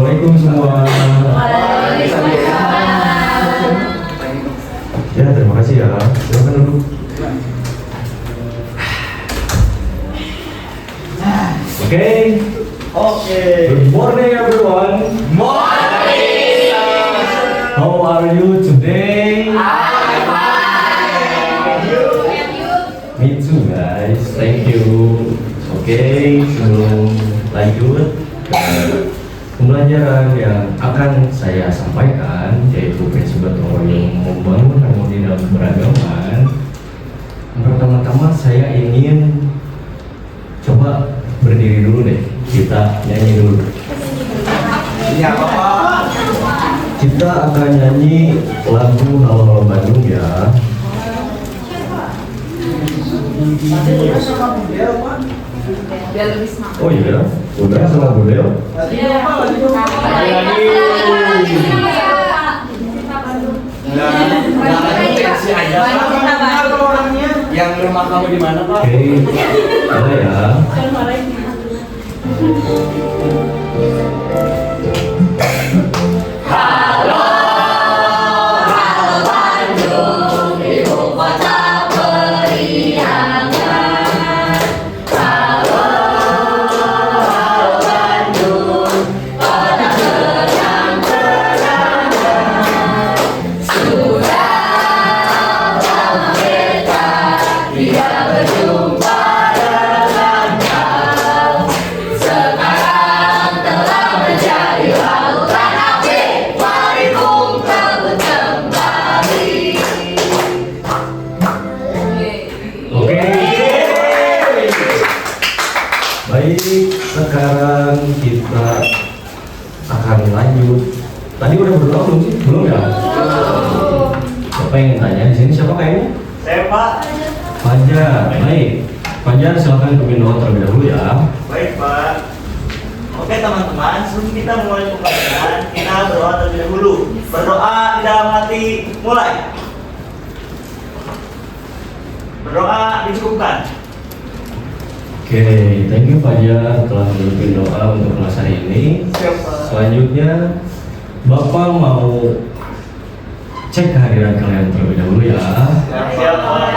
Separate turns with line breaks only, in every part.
Assalamualaikum semua. Ya, terima kasih ya. Silakan duduk. Oke. Good morning everyone.
Morning.
How are you today?
I'm fine.
Me too guys. Thank you. Oke, sebelum lanjut ke pembelajaran yang akan saya sampaikan, yaitu prinsip gotong royong membangun harmoni dalam keberagaman. Pertama-tama saya ingin coba berdiri dulu deh, kita nyanyi dulu.
Iya, Bapak.
Kita akan nyanyi lagu Halo Halo Bandung ya.
Biar lebih semangat.
Oh iya, udah sama Budel.
Yang rumah kamu di mana, Pak?
Oke, ada ya. Oke. Baik, sekarang kita akan lanjut. Tadi udah berdoa belum sih? Belum ya? Siapa yang ingin tanya di sini? Siapa kayaknya?
Saya, Pak.
Fajar. Baik. Fajar, silakan pimpin doa terlebih dahulu ya.
Baik, Pak. Oke, teman-teman, sebelum kita mulai pembelajaran, kita berdoa terlebih dahulu. Berdoa di dalam hati, mulai. Berdoa dicukupkan.
Oke, thank you Fajar telah memimpin doa untuk kelas hari ini. Selanjutnya, Bapak mau cek kehadiran kalian terlebih dahulu ya.
Siap, Pak.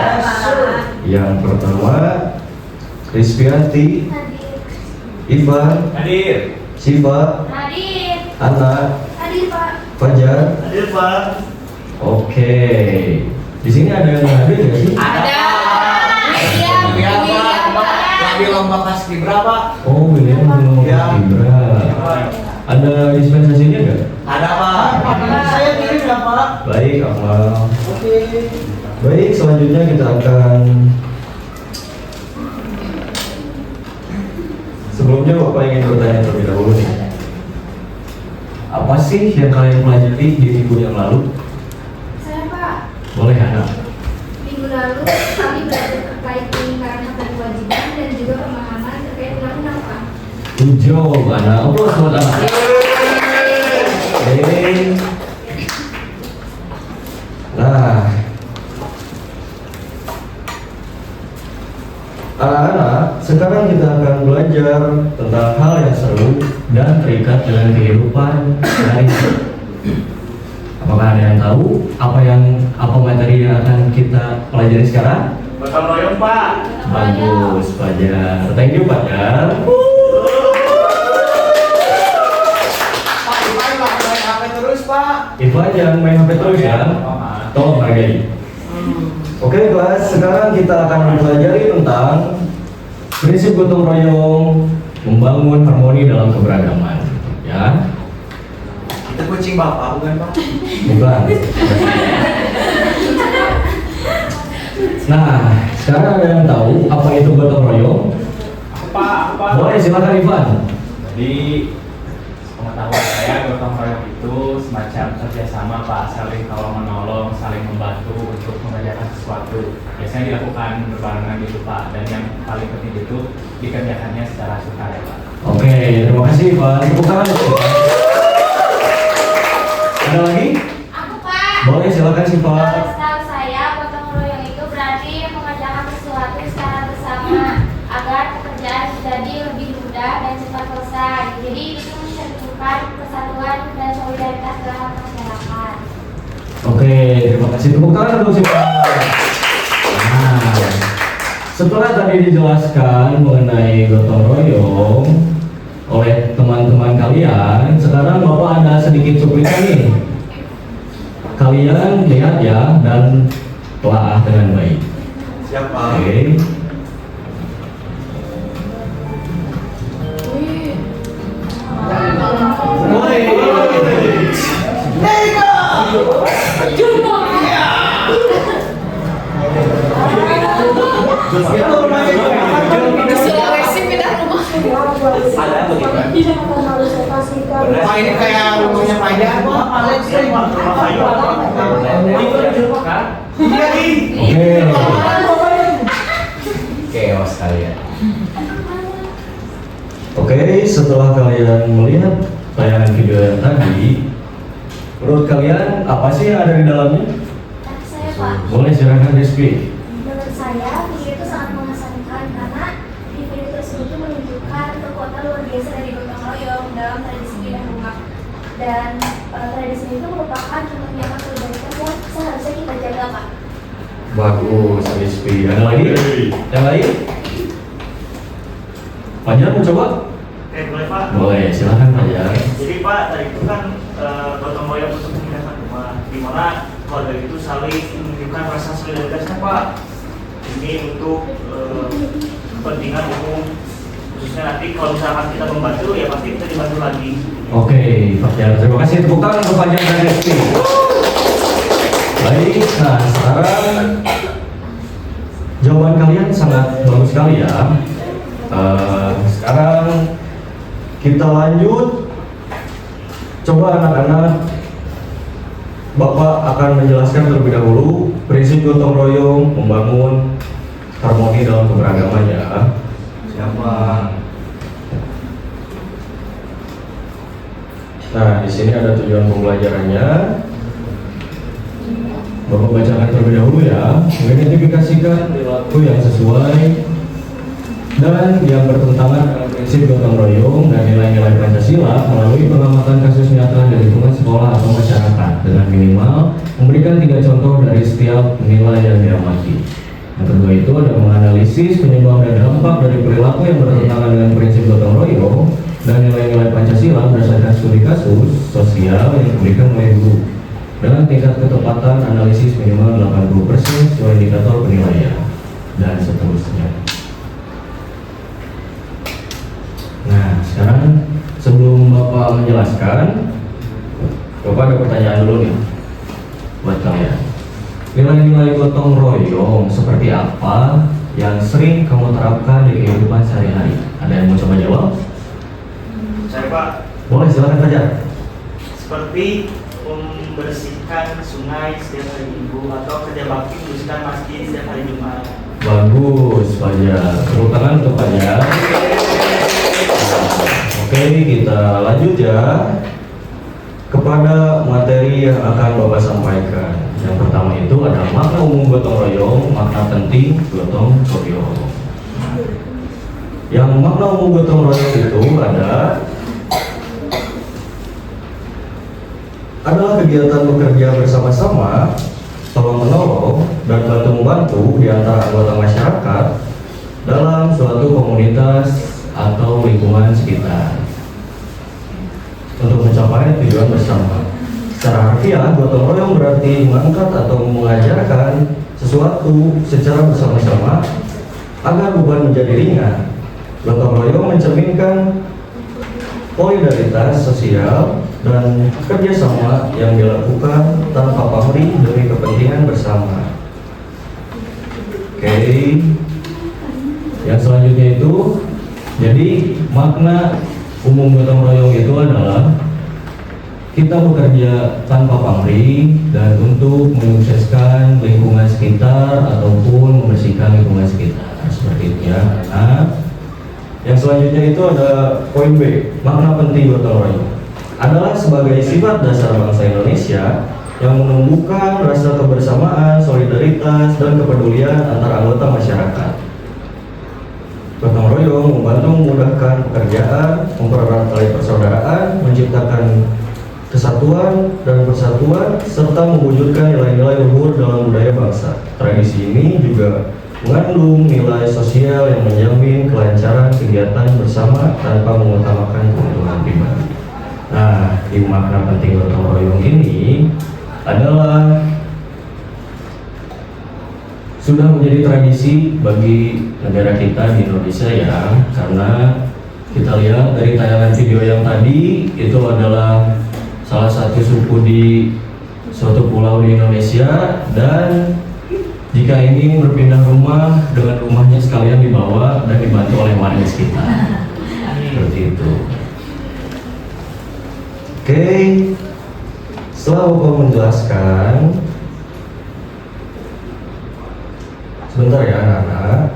Yang pertama, Rizfiati, Ivan,
Hadir.
Siva,
Hadir.
Ana,
Hadir, Pak.
Fajar.
Hadir, Pak.
Oke, di sini ada yang hadir nggak sih?
Ada.
Iya, Pak. Lagi lomba paskibra, Pak.
Oh, William belum
Ya.
Ibra. Ada dispensasinya nggak?
Ada, Pak. Saya kirim ya, Pak.
Baik, Amal.
Oke.
Baik, selanjutnya kita akan sebelumnya Bapak ingin bertanya terlebih dahulu nih. Apa sih yang kalian pelajari di minggu yang lalu?
Saya, Pak.
Boleh anak?
Minggu lalu kami belajar terkait pelingkaran hak dan kewajiban dan juga pemahaman terkait undang-undang, Pak.
7 anak. Aplaus buat anak. Oke. Nah, anak-anak, sekarang kita akan belajar tentang hal yang seru dan terikat dengan kehidupan sehari-hari. Apakah ada yang tahu apa materi yang akan kita pelajari sekarang?
Gotong royong, Pak.
Bagus, Fajar. Thank you, Fajar.
Pak, Ivan main HP terus, Pak.
Ivan jangan main HP terus ya. Tolong hargai. Oke, kelas. Sekarang kita akan mempelajari tentang prinsip gotong royong membangun harmoni dalam keberagaman. Ya,
Itu kucing Bapak, bukan, Pak?
bukan. Nah, sekarang ada yang tahu apa itu gotong royong?
Pak.
Boleh, silakan Ivan.
Jadi pengetahuan saya gotong royong itu semacam kerjasama Pak, saling tolong menolong, saling membantu untuk mengerjakan sesuatu. Biasanya dilakukan berbarengan gitu Pak, dan yang paling penting itu dikerjakannya secara sukarela.
Oke, terima kasih Ivan. Tepuk tangan untuk Ivan. Ada lagi?
Aku, Pak.
Boleh, silakan Siva.
Setahu saya, gotong royong itu berarti mengerjakan sesuatu secara bersama agar pekerjaan menjadi lebih mudah dan cepat selesai. Jadi itu menumbuhkan persatuan dan solidaritas dalam masyarakat.
Oke, terima kasih. Tepuk tangan untuk si Nah, setelah tadi dijelaskan mengenai gotong royong oleh teman-teman kalian, sekarang Bapak ada sedikit cuplikan nih. Kalian lihat ya dan telaah dengan baik.
Siapa?
Oke.
Sulawesi pindah rumah.
Pak ini kayak rumahnya Pak Ida. Chaos kalian.
Oke, setelah kalian melihat tayangan video yang tadi, menurut kalian apa sih yang ada di dalamnya?
Tapi saya Pak,
Boleh silakan Rizky.
menurut saya video itu sangat mengesankan karena di video tersebut itu menunjukkan kekuatan luar biasa dari gotong royong dalam tradisi bina rumah. Dan tradisi itu merupakan contoh nyata solidaritas yang seharusnya kita jaga Pak.
Bagus, Rizky. Ada lagi? Yang lain? Fajar mau coba?
Oke, boleh Pak.
Boleh, silakan Fajar.
Jadi Pak, tadi itu kan gotong royong untuk memindahkan rumah, di mana keluarga itu saling menunjukkan rasa solidaritasnya Pak. Ini untuk kepentingan umum, khususnya nanti kalau misalkan kita membantu ya pasti kita dibantu lagi.
Oke, Fajar. Terima kasih. Tepuk tangan untuk Fajar dan Rizky. Baik, nah sekarang jawaban kalian sangat bagus sekali ya. Sekarang kita lanjut. Coba anak-anak, Bapak akan menjelaskan terlebih dahulu prinsip gotong royong membangun harmoni dalam keberagaman ya.
Siapa?
Nah, di sini ada tujuan pembelajarannya. Bapak bacakan terlebih dahulu ya. Mengidentifikasikan perilaku yang sesuai dan yang bertentangan dengan prinsip gotong royong dan nilai-nilai Pancasila melalui pengamatan kasus nyata di lingkungan sekolah atau masyarakat dengan minimal memberikan 3 contoh dari setiap nilai yang diamati. Yang kedua itu ada menganalisis penyebab dan dampak dari perilaku yang bertentangan dengan prinsip gotong royong dan nilai-nilai Pancasila berdasarkan studi kasus sosial yang diberikan oleh guru dengan tingkat ketepatan analisis minimal 80% sesuai indikator penilaian dan seterusnya. Nah, sekarang sebelum Bapak menjelaskan, Bapak ada pertanyaan dulu nih buat kalian. Nilai-nilai gotong royong seperti apa yang sering kamu terapkan di kehidupan sehari-hari? Ada yang mau coba jawab?
Saya Pak,
Boleh, silakan saja.
seperti membersihkan sungai setiap hari Minggu atau kerja bakti membersihkan masjid setiap hari Jumat.
Bagus, Fajar. Tepuk tangan untuk Fajar. Oke, kita lanjut ya kepada materi yang akan Bapak sampaikan. Yang pertama itu ada makna umum gotong royong, makna penting gotong royong. Yang makna umum gotong royong itu adalah kegiatan bekerja bersama-sama, tolong-menolong dan bantu-membantu di antara anggota masyarakat dalam suatu komunitas atau lingkungan sekitar untuk mencapai tujuan bersama. Secara harfiah, gotong royong berarti mengangkat atau mengajarkan sesuatu secara bersama-sama agar beban menjadi ringan. Gotong royong mencerminkan solidaritas sosial dan kerjasama yang dilakukan tanpa pamrih demi kepentingan bersama. Oke, yang selanjutnya itu, jadi makna umum gotong royong itu adalah kita bekerja tanpa pamrih dan untuk menyukseskan lingkungan sekitar ataupun membersihkan lingkungan sekitar, seperti itu ya. Nah, yang selanjutnya itu ada poin B, makna penting gotong royong adalah sebagai sifat dasar bangsa Indonesia yang menumbuhkan rasa kebersamaan, solidaritas, dan kepedulian antar anggota masyarakat. Gotong royong membantu memudahkan pekerjaan, mempererat tali persaudaraan, menciptakan persatuan dan persatuan serta mewujudkan nilai-nilai luhur dalam budaya bangsa. Tradisi ini juga mengandung nilai sosial yang menjamin kelancaran kegiatan bersama tanpa mengutamakan keuntungan pribadi. Nah, di makna penting gotong royong ini adalah sudah menjadi tradisi bagi negara kita di Indonesia ya, karena kita lihat dari tayangan video yang tadi itu adalah salah satu suku di suatu pulau di Indonesia, dan jika ingin berpindah rumah dengan rumahnya sekalian dibawa dan dibantu oleh warga sekitar. Seperti itu. Oke, setelah Bapak menjelaskan, sebentar ya anak-anak.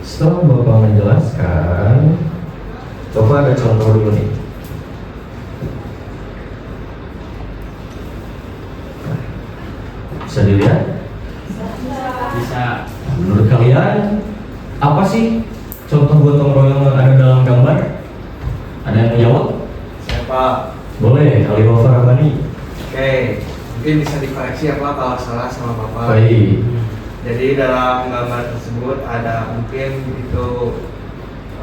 Setelah Bapak menjelaskan, Bapak ada contoh dulu nih. Bisa dilihat?
Bisa.
Menurut kalian, apa sih contoh gotong royong yang ada dalam gambar? Ada yang menjawab?
Siapa?
Boleh, Alif Rahmani.
Oke, mungkin bisa dikoreksi ya Pak kalau salah sama Bapak.
Baik.
Jadi dalam gambar tersebut ada mungkin itu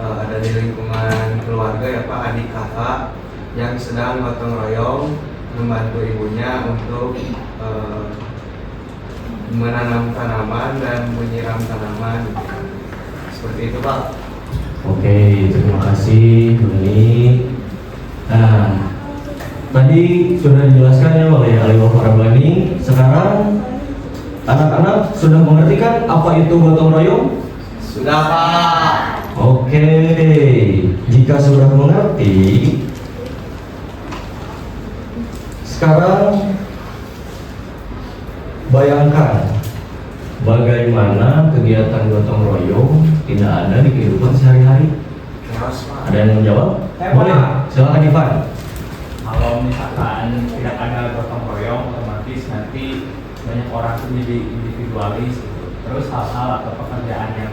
ada di lingkungan keluarga ya Pak, adik kakak yang sedang gotong royong membantu ibunya untuk menanam tanaman dan menyiram tanaman. Seperti itu Pak.
Oke, terima kasih Doni. Nah, tadi sudah dijelaskan ya oleh Alif Rabbani. Sekarang anak-anak sudah mengerti kan apa itu gotong royong?
Sudah Pak.
Oke, jika sudah mengerti, sekarang bayangkan bagaimana kegiatan gotong royong tidak ada di kehidupan sehari-hari.
Chaos Pak.
Ada yang menjawab? Boleh, silakan Ivan.
Kalau misalkan tidak ada gotong royong, otomatis nanti banyak orang tuh jadi individualis gitu. Terus hal-hal atau pekerjaan yang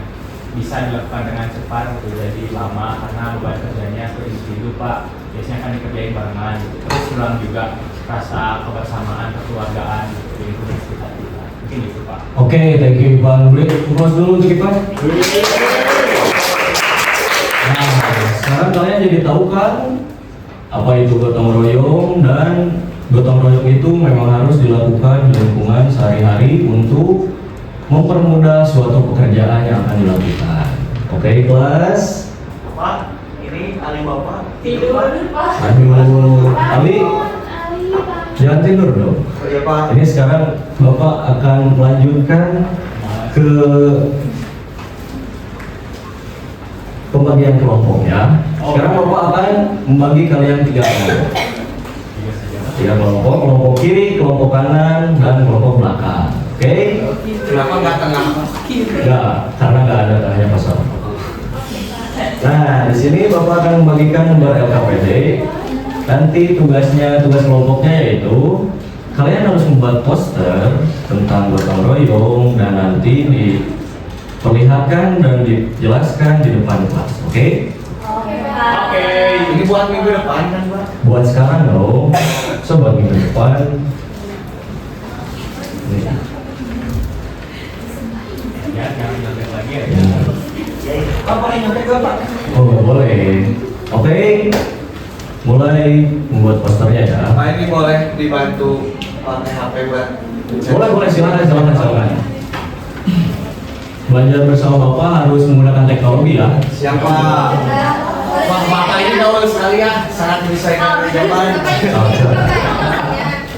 bisa dilakukan dengan cepat gitu, jadi lama karena beban kerjanya ke individu Pak, biasanya kan dikerjain barengan gitu. Terus hilang juga rasa kebersamaan, kekeluargaan gitu, di lingkungan sekitar kita. Mungkin itu Pak.
Oke, thank you Ivan. Boleh applause dulu untuk Ivan. Nah, sekarang kalian jadi tahu kan apa itu gotong royong, dan gotong royong itu memang harus dilakukan di lingkungan sehari-hari untuk mempermudah suatu pekerjaan yang akan dilakukan. Oke, kelas.
Pak, ini Ali Bapak
Tidur, Pak.
Aduh, Ali,
Pak.
jangan tidur dong.
Oh iya Pak.
Ini sekarang Bapak akan melanjutkan ke pembagian kelompok ya. Sekarang Bapak akan membagi kalian 3 kelompok. 3 kelompok, kelompok kiri, kelompok kanan, dan kelompok belakang. Oke?
Kenapa nggak tengah?
Enggak, karena nggak ada tengahnya pasal. Nah, di sini Bapak akan membagikan lembar LKPD. Nanti tugas kelompoknya yaitu kalian harus membuat poster tentang gotong royong dan nanti diperlihatkan dan dijelaskan di depan kelas. Oke?
Oke. Ini buat minggu depan kan Pak?
Buat sekarang dong. Coba minggu depan. Nih.
Ya, jangan nyontek lagi ya.
Ya.
Apa yang nyontek Pak?
Oh, nggak boleh. Oke. Mulai membuat posternya ya.
Pak ini boleh dibantu pakai HP buat
Boleh, silakan. Belajar bersama Bapak harus menggunakan teknologi ya.
Siapa? Wah, Bapak ini gaul sekali ya, sangat menyesuaikan dengan zaman.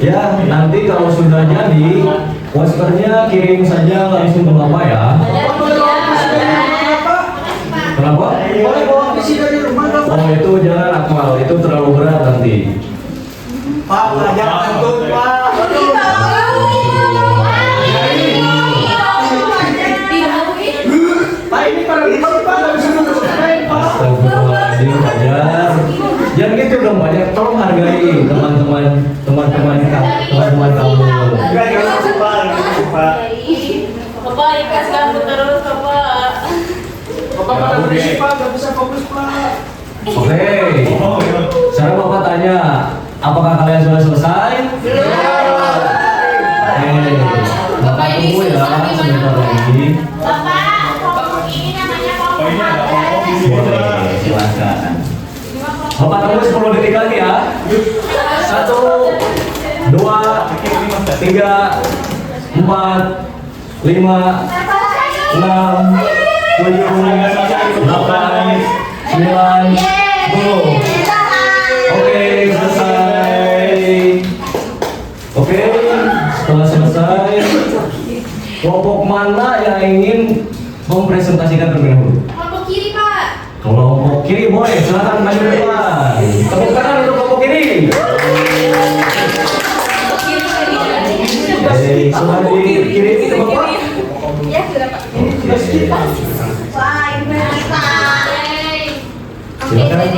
Ya, nanti kalau sudah jadi, posternya kirim saja langsung ke Bapak ya. Kenapa?
Boleh bawa PC dari rumah dong.
Oh, itu jangan akmal, itu terlalu berat nanti.
Pak, belajar pantun Pak. Pak ini pada ribet Pak, nggak bisa ngurus-ngurusin Pak.
Astagfirullahaladzim, Fajar. Jangan gitu dong, banyak. Tolong hargai teman-teman kamu.
Enggak gitu Pak.
Bapak ikas kamu terus, Bapak.
Bapak pada berisik Pak, nggak bisa fokus Pak.
Oke. Sekarang Bapak tanya Apakah kalian sudah selesai? Bapak
ini
tunggu ya
susah gimana?
sebentar lagi.
Bapak, kelompok ini namanya kelompok
Boleh, silakan. Bapak tunggu 10 detik lagi ya. 1, 2, 3, 4, 5, 6, 7, 8, 9, 10. Oke, selesai. Oke, setelah selesai, kelompok mana yang ingin mempresentasikan terlebih dahulu?
Kelompok kiri, Pak.
Kelompok kiri boleh, silakan maju ke depan. Tepuk tangan untuk kelompok kiri. Oke, sudah di kiri ini ke Bapak.
Ya, sudah, Pak.
Oke.
Wah, gimana, Pak? Oke,
Silakan.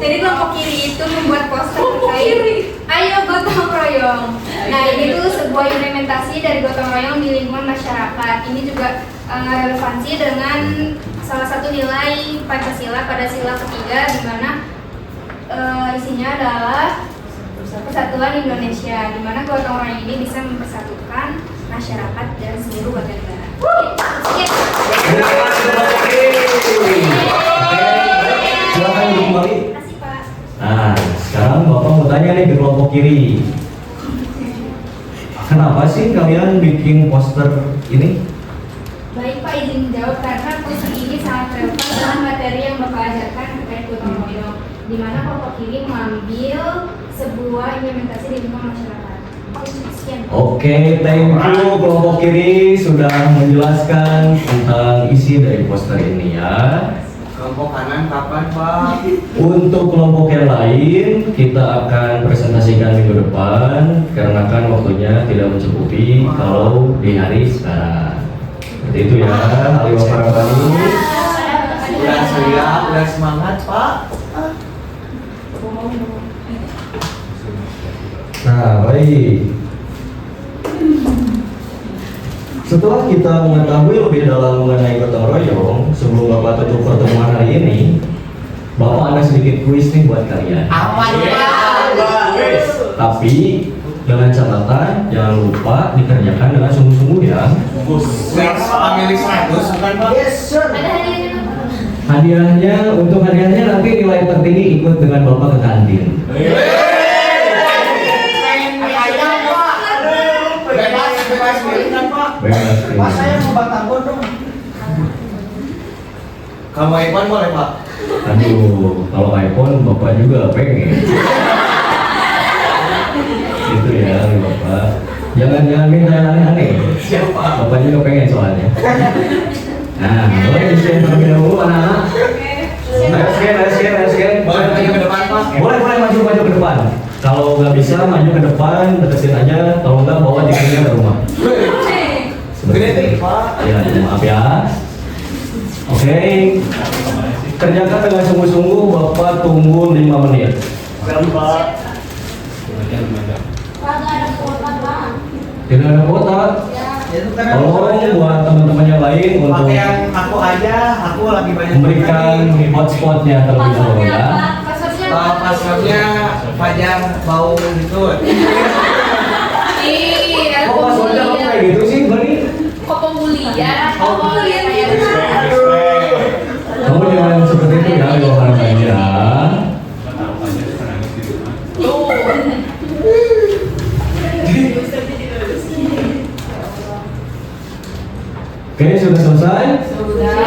jadi kelompok kiri itu membuat poster terkait Ayo Gotong Royong. Nah, ini tuh sebuah implementasi dari gotong royong di lingkungan masyarakat. Ini juga relevansi dengan salah satu nilai Pancasila pada sila ketiga, di mana isinya adalah Persatuan Indonesia, di mana gotong royong ini bisa mempersatukan masyarakat dan seluruh warga negara.
Terima kasih kelompok kiri. Oke, silakan duduk kembali.
Terima kasih, Pak.
Nah, sekarang Bapak mau tanya nih ke kelompok kiri. Kenapa sih kalian bikin poster ini?
Baik Pak, izin menjawab karena poster ini sangat relevan dengan materi yang Bapak ajarkan terkait gotong royong, di mana kelompok kiri mengambil sebuah implementasi di lingkungan masyarakat. Sekian.
Oke, thank you kelompok kiri sudah menjelaskan tentang isi dari poster ini ya.
Kelompok kanan kapan Pak?
Untuk kelompok yang lain kita akan presentasikan minggu depan karena kan waktunya tidak mencukupi kalau di hari sekarang. Seperti itu ya, Ali Wafarabani.
Udah siap, udah semangat Pak.
Nah, baik. Setelah kita mengetahui lebih dalam mengenai gotong royong, sebelum Bapak tutup pertemuan hari ini, Bapak ada sedikit kuis nih buat kalian.
Apa
Tapi dengan catatan jangan lupa dikerjakan dengan sungguh-sungguh ya.
Pemilik 100 bukan Pak?
Ada hadiahnya Pak?
Hadiahnya, untuk hadiahnya nanti nilai tertinggi ikut dengan Bapak ke kantin. Bebas.
Pak saya mau batagor dong. Kamu iPhone boleh Pak?
Aduh, kalau iPhone Bapak juga pengen. Itu ya, Bapak. Jangan minta yang aneh-aneh.
Siapa?
Bapak juga pengen soalnya. Nah, boleh di-scan terlebih dahulu anak-anak. Ayo scan.
Boleh maju ke depan Pak?
Boleh maju ke depan. Kalau nggak bisa maju ke depan, deketin aja. Kalau nggak bawa titiknya ke rumah.
Gede Pak.
Ya, maaf ya. Oke. Kerjakan dengan sungguh-sungguh. Bapak tunggu 5 menit.
Pak.
Pak, nggak ada kuota Pak.
Tidak ada kuota. Tolong buat teman-teman yang lain untuk
Pakai yang aku aja, aku lagi banyak
memberikan hotspotnya terlebih dahulu ya.
Passwordnya Fajar bau gitu.
Kok passwordnya kamu kayak gitu sih, Bani?
Kok pemulihan?
Kamu jangan seperti itu ya, Yohan ya. Oke, sudah selesai? Sudah.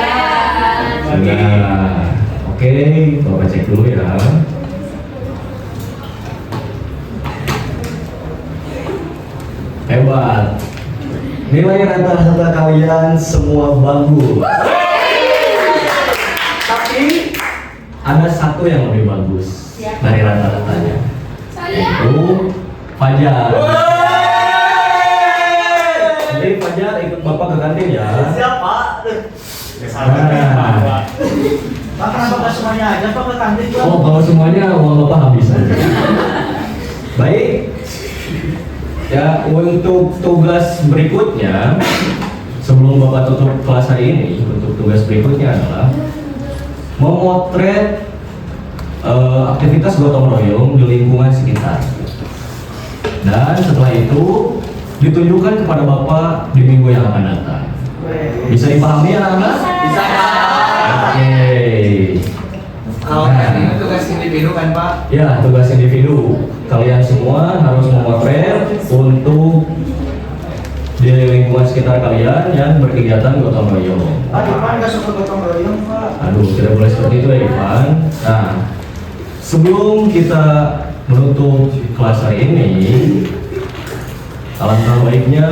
Oke, Bapak cek dulu ya. Hebat. Nilai rata-rata kalian semua bagus. Tapi ada satu yang lebih bagus dari rata-ratanya. Yaitu Fajar. Jadi Fajar ikut Bapak ke kantin ya.
Siapa?
Nah.
Pak kenapa nggak semuanya aja Pak ke kantin Pak?
Oh, kalau semuanya uang Bapak habis aja. Baik. Ya, untuk tugas berikutnya sebelum Bapak tutup kelas hari ini, untuk tugas berikutnya adalah memotret aktivitas gotong royong di lingkungan sekitar. Dan setelah itu ditunjukkan kepada Bapak di minggu yang akan datang. Bisa dipahami anak-anak?
Bisa.
Oke.
Kalau kan ini tugas individu kan Pak?
Ya, tugas individu. Kalian semua harus memotret untuk di lingkungan sekitar kalian yang berkegiatan gotong royong.
Pak, Ivan nggak suka gotong royong, Pak.
Aduh, tidak boleh seperti itu ya Ivan. Nah, sebelum kita menutup kelas hari ini, alangkah baiknya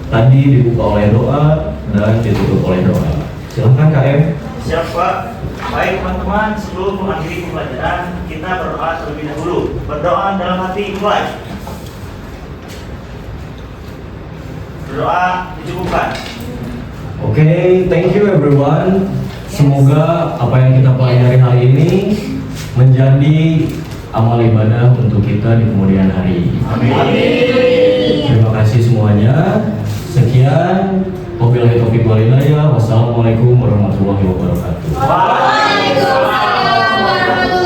tadi dibuka oleh doa dan ditutup oleh doa. Silahkan KM.
Siap Pak. Baik teman-teman, sebelum mengakhiri pembelajaran, kita berdoa terlebih dahulu. Berdoa dalam hati mulai. Berdoa dicukupkan.
Oke, thank you everyone. Semoga apa yang kita pelajari hari ini menjadi amal ibadah untuk kita di kemudian hari.
Amin.
Terima kasih semuanya. Sekian. Wabillahi taufiq wal hidayah. Wassalamualaikum warahmatullahi wabarakatuh.
Waalaikumsalam warahmatullahi wabarakatuh.